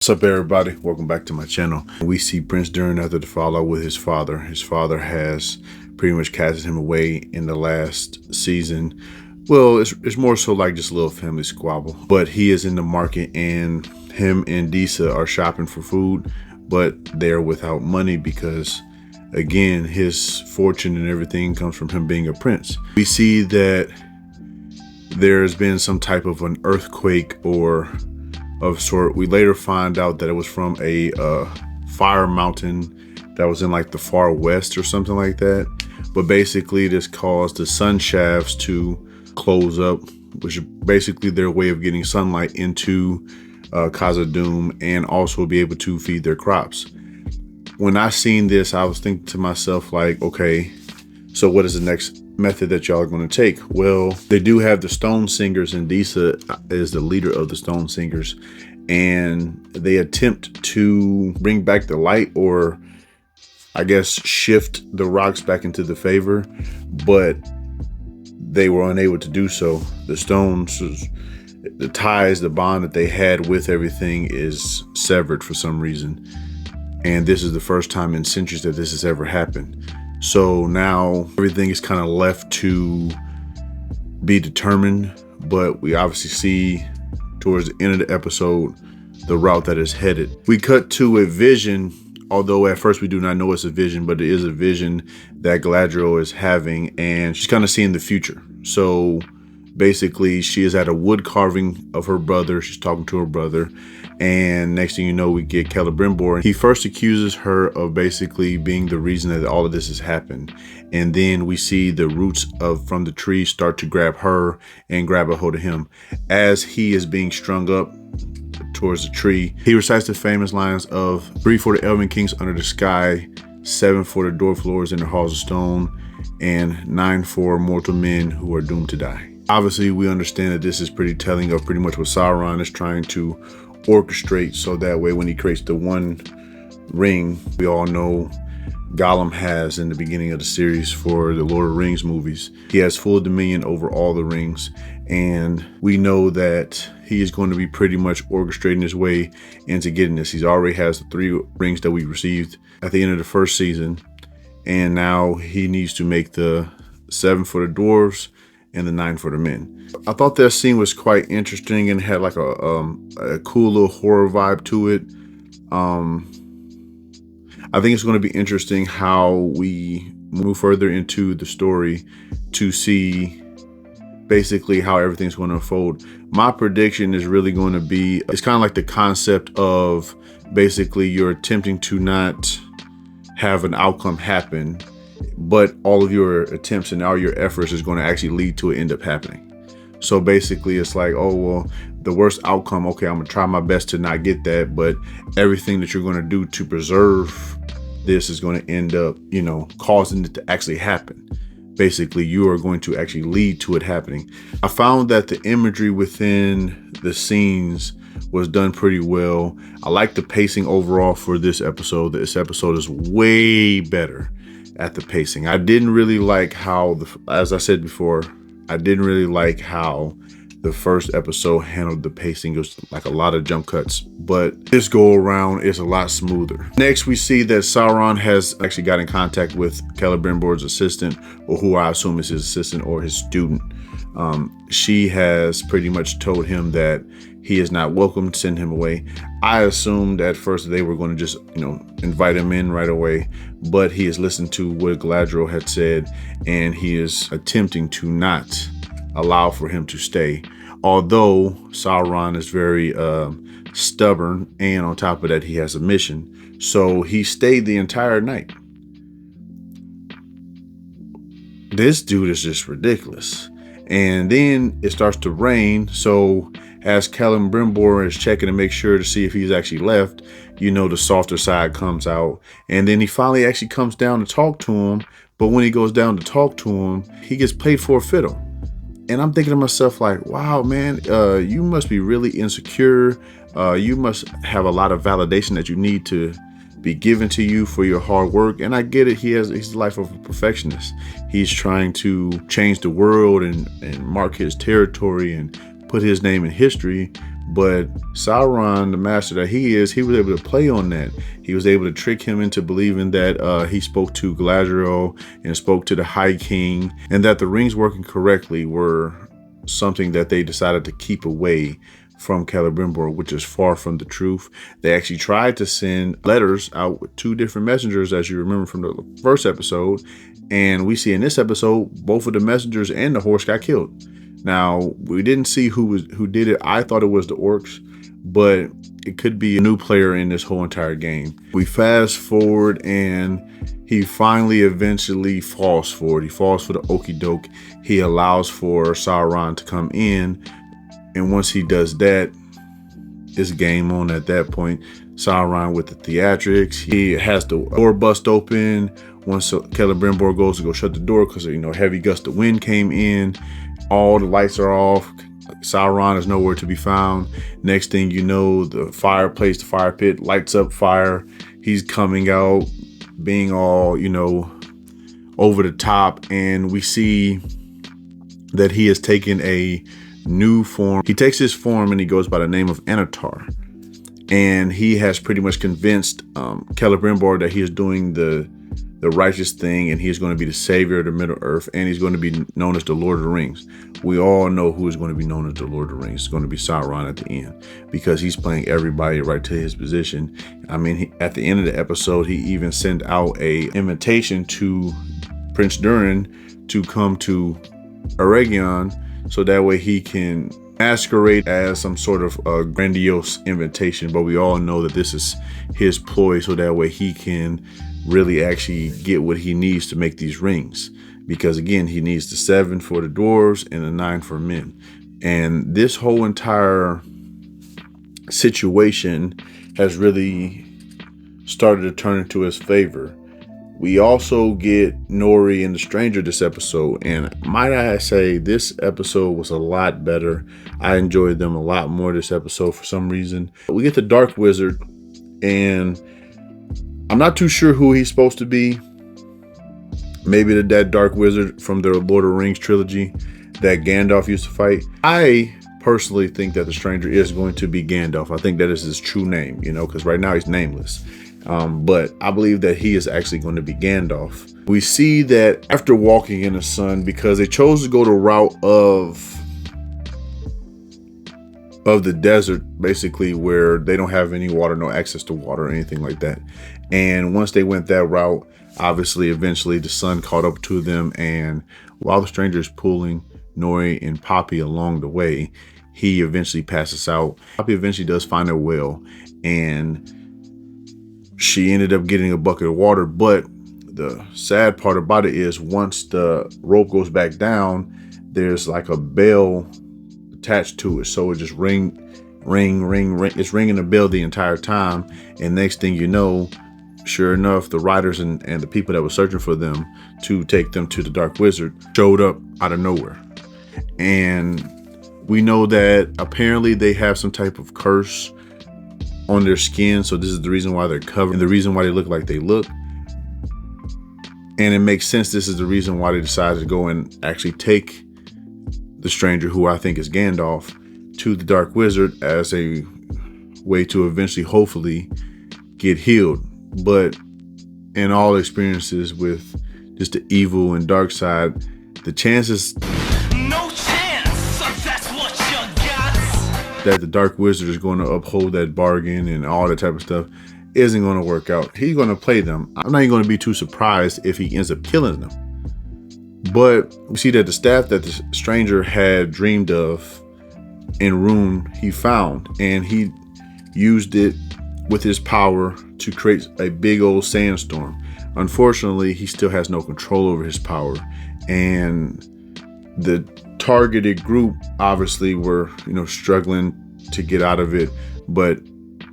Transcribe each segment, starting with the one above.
What's up, everybody? Welcome back to my channel. We see Prince Durin after the fallout with his father. His father has pretty much casted him away in the last season. Well, it's more so like just a little family squabble. But he is in the market, and him and Disa are shopping for food, but they're without money because, again, his fortune and everything comes from him being a prince. We see that there's been some type of an earthquake or of sort. We later find out that it was from a fire mountain that was in like the far west or something like that. But basically this caused the sun shafts to close up, which is basically their way of getting sunlight into Khazad-dûm and also be able to feed their crops. When I seen this, I was thinking to myself like, okay, so what is the next method that y'all are going to take? Well, they do have the Stone Singers, and Disa is the leader of the Stone Singers, and they attempt to bring back the light, or I guess shift the rocks back into the favor, but they were unable to do so. The stones, the ties, the bond that they had with everything is severed for some reason, and this is the first time in centuries that this has ever happened. So now everything is kind of left to be determined, but we obviously see towards the end of the episode the route that is headed. We cut to a vision, although at first we do not know it's a vision, but it is a vision that Galadriel is having, and she's kind of seeing the future. So basically she is at a wood carving of her brother. She's talking to her brother, and next thing you know, we get Celebrimbor. He first accuses her of basically being the reason that all of this has happened, and then we see the roots from the tree start to grab her and grab a hold of him. As he is being strung up towards the tree, he recites the famous lines of 3 for the Elven Kings under the sky, 7 for the dwarf lords in the halls of stone, and 9 for mortal men who are doomed to die. Obviously, we understand that this is pretty telling of pretty much what Sauron is trying to orchestrate, so that way when he creates the one ring we all know Gollum has in the beginning of the series for the Lord of the Rings movies, he has full dominion over all the rings, and we know that he is going to be pretty much orchestrating his way into getting this. He already has the 3 rings that we received at the end of the first season, and now he needs to make the 7 for the dwarves and the 9 for the men. I thought that scene was quite interesting and had like a cool little horror vibe to it. I think it's going to be interesting how we move further into the story to see basically how everything's going to unfold. My prediction is really going to be, it's kind of like the concept of basically you're attempting to not have an outcome happen, but all of your attempts and all your efforts is going to actually lead to it end up happening. So basically it's like, oh, well, the worst outcome, okay, I'm gonna try my best to not get that, but everything that you're going to do to preserve this is going to end up, causing it to actually happen. Basically, you are going to actually lead to it happening. I found that the imagery within the scenes was done pretty well. I like the pacing overall for this episode. This episode is way better at the pacing. I didn't really like how, as I said before, I didn't really like how the first episode handled the pacing. It was like a lot of jump cuts, but this go around is a lot smoother. Next, we see that Sauron has actually got in contact with Celebrimbor's assistant, or who I assume is his assistant or his student. She has pretty much told him that he is not welcome to send him away. I assumed at first that they were going to just, invite him in right away, but he has listened to what Galadriel had said, and he is attempting to not allow for him to stay. Although Sauron is very stubborn, and on top of that, he has a mission. So he stayed the entire night. This dude is just ridiculous. And then it starts to rain, so as Celebrimbor is checking to make sure to see if he's actually left, the softer side comes out. And then he finally actually comes down to talk to him. But when he goes down to talk to him, he gets played for a fiddle. And I'm thinking to myself like, wow, man, you must be really insecure. You must have a lot of validation that you need to be given to you for your hard work. And I get it. He's the life of a perfectionist. He's trying to change the world and mark his territory and put his name in history. But Sauron, the master that he is, he was able to play on that. He was able to trick him into believing that he spoke to Galadriel and spoke to the High King, and that the rings working correctly were something that they decided to keep away from Celebrimbor, which is far from the truth. They actually tried to send letters out with 2 different messengers, as you remember from the first episode. And we see in this episode, both of the messengers and the horse got killed. Now, we didn't see who did it. I thought it was the orcs, but it could be a new player in this whole entire game. We fast forward and he finally eventually falls for it. He falls for the okie doke. He allows for Sauron to come in. And once he does that, it's game on at that point. Sauron with the theatrics. He has the door bust open. Once Celebrimbor goes to go shut the door because, heavy gust of wind came in. All the lights are off. Sauron is nowhere to be found. Next thing you know, the fireplace, the fire pit lights up fire. He's coming out being all, over the top. And we see that he has taken a new form. He takes his form and he goes by the name of Anatar. And he has pretty much convinced Celebrimbor that he is doing the righteous thing, and he is going to be the savior of the Middle Earth, and he's going to be known as the Lord of the Rings. We all know who is going to be known as the Lord of the Rings. It's going to be Sauron at the end, because he's playing everybody right to his position. I mean, at the end of the episode, he even sent out a invitation to Prince Durin to come to Eregion, so that way he can masquerade as some sort of a grandiose invitation. But we all know that this is his ploy, so that way he can really actually get what he needs to make these rings. Because again, he needs the 7 for the dwarves and the 9 for men. And this whole entire situation has really started to turn into his favor. We also get Nori and the Stranger this episode, and might I say, this episode was a lot better. I enjoyed them a lot more this episode for some reason. We get the Dark Wizard, and I'm not too sure who he's supposed to be. Maybe that Dark Wizard from the Lord of the Rings trilogy that Gandalf used to fight. I personally think that the Stranger is going to be Gandalf. I think that is his true name, because right now he's nameless. But I believe that he is actually going to be Gandalf. We see that after walking in the sun, because they chose to go the route of the desert, basically, where they don't have any water, no access to water or anything like that. And once they went that route, obviously, eventually the sun caught up to them. And while the Stranger is pulling Nori and Poppy along the way, he eventually passes out. Poppy eventually does find a well, and she ended up getting a bucket of water. But the sad part about it is, once the rope goes back down, there's like a bell attached to it. So it just ring. It's ringing the bell the entire time. And next thing you know, sure enough, the riders and the people that were searching for them to take them to the Dark Wizard showed up out of nowhere. And we know that apparently they have some type of curse on their skin, so this is the reason why they're covered and the reason why they look like they look. And it makes sense. This is the reason why they decided to go and actually take the Stranger, who I think is Gandalf, to the Dark Wizard as a way to eventually, hopefully, get healed. But in all experiences with just the evil and dark side, the chances that the Dark Wizard is going to uphold that bargain and all that type of stuff isn't going to work out. He's going to play them. I'm not even going to be too surprised if he ends up killing them. But we see that the staff that the Stranger had dreamed of in Rune, he found, and he used it with his power to create a big old sandstorm. Unfortunately, he still has no control over his power, and the targeted group obviously were, struggling to get out of it. But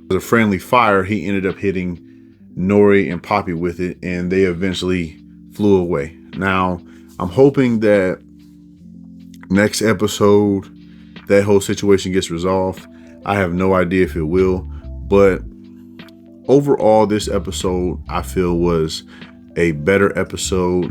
the friendly fire, he ended up hitting Nori and Poppy with it, and they eventually flew away. Now, I'm hoping that next episode, that whole situation gets resolved. I have no idea if it will, but overall, this episode, I feel, was a better episode.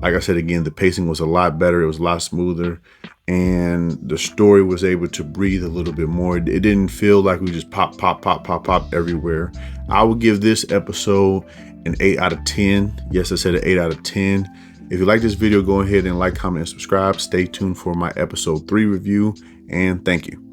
Like I said, again, the pacing was a lot better. It was a lot smoother. and the story was able to breathe a little bit more. It didn't feel like we just pop everywhere. I would give this episode an 8 out of 10. Yes, I said an 8 out of 10. If you like this video, go ahead and like, comment, and subscribe. Stay tuned for my episode 3 review, and thank you.